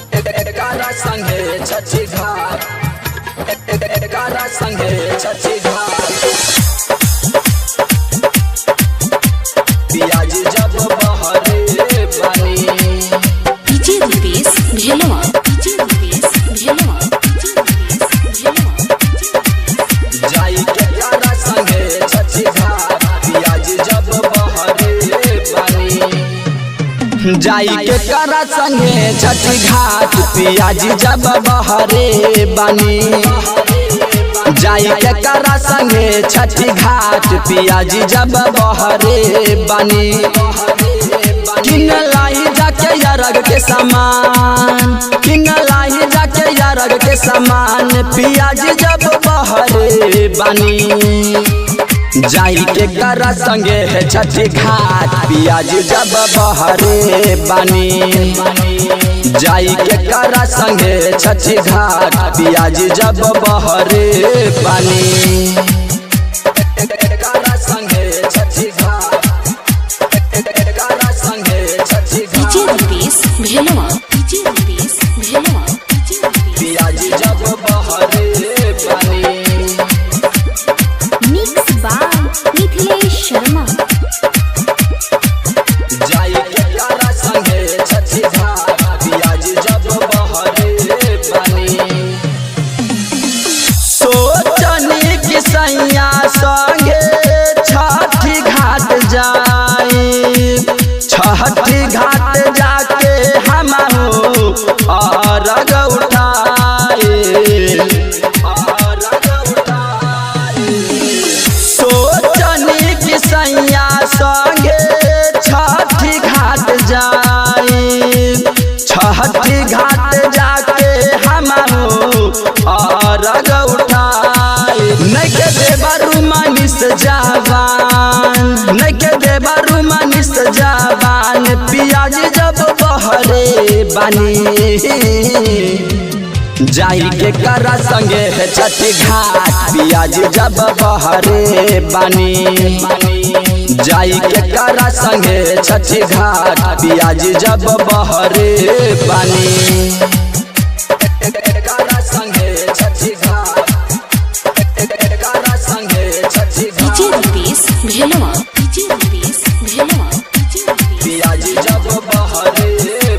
कारा संगे छठी घाट, कारा संगे छठी घाट। पियाज जब बहरे बनी डीजे रुपेश भेलवा, डीजे रुपेश भेलवा, जाई के कारा संगे छठी घाट। पियाज जब बहरे बनी जाई के कारा संगे छठी घाट। पियाज जब बहरे बनी जाई के कारा संगे छठी घाट। पियाज जब बहरे बनी किंग लाई जाके यारग के सामान, किंग लाई जाके यारग के सामान। पियाज जब बहरे बनी जाई के कारा संगे है छठी घाट। पियाज जब बहरे बनी जाई के कारा संगे छठी घाट। पियाज जब बहरे बनी कारा संगे छठी घाट, कारा संगे छठी घाट। डीजे रुपेश भेलवा, डीजे रुपेश भेलवा, पियाज जब बहरे बनी मिक्स बाय मिथिलेश शर्मा। जाई के कारा संगे छठी घाट। पियाज जब बहरे बनी सोचनी कि सैया संगे छठी घाट जाई। छठी घाट जाके हम अर्घ उठाए, सोचनी कि सैया संगे छठी घाट जाई। छठी घाट जाके हम अर्घ उठाए। नहीं के देवरू मनीष जवान, नहीं के देवरू मनीष जवान। पियाज जब बहरे बनी जाई के कारा संगे है छठी घाट। पियाज जब बहरे बनी जाई के कारा संगे छठी घाट। पियाज जब बहरे बनी कारा संगे छठी घाट, कारा संगे छठी घाट। डीजे रुपेश भेलवा, डीजे रुपेश भेलवा, पियाज जब बहरे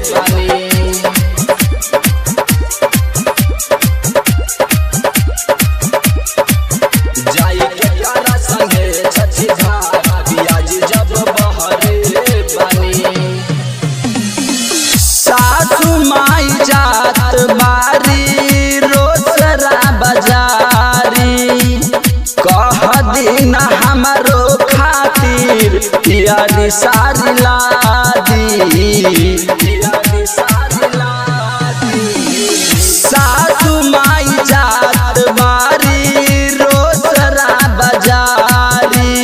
बनी जाई के कारा संगे छठी घाट। पियाज जब बहरे बनी सासु माई जात बारी रोसरा बाजारी। कह दिन हमारो खातिर यारी सारी लादी, सासु माई जात बारी रोसरा बाजारी।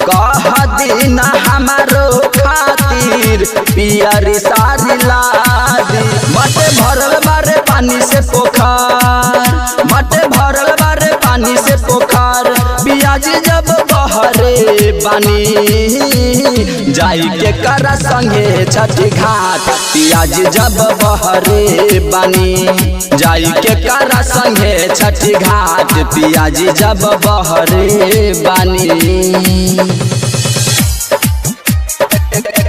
कह दिन हमारो खातिर पियरी सारी लादी। मटे भरल बारे पानी से पोखर, मटे भरल बारे पानी से पोखर। पियाज जब बहरे बनी जाई के कारा संगे छठी घाट। पियाज जब बहरे बनी जाई के कारा संगे छठी घाट। पियाज जब बहरे बनी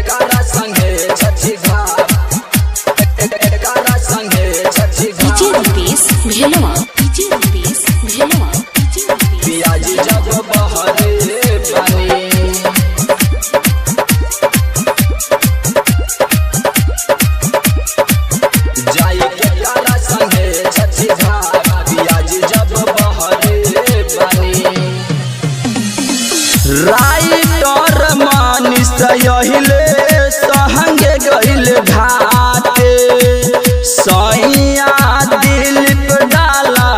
कारा संगे छठी घाट, कारा संगे छठी डीजे घाट। रुपेश भेलवा, डीजे रुपेश भेलवा, पियाज जब बहरे बनी जाई के कारा संगे छठी घाट। पियाज जब बहरे बनी राइटर मनीष यहिले संगे गइल घाटे। सैया दिलीप डाला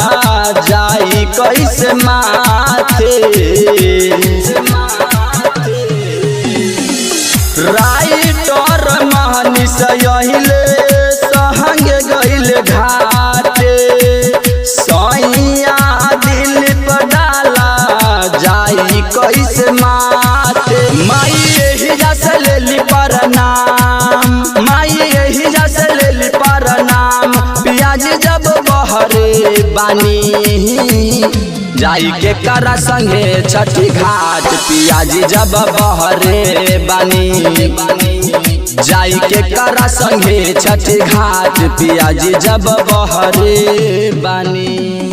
बानी जाई के करा संगे छठी घाट पियाजी जब बहरे बानी जाई के करा संगे छठी घाट पियाजी जब बहरे बानी।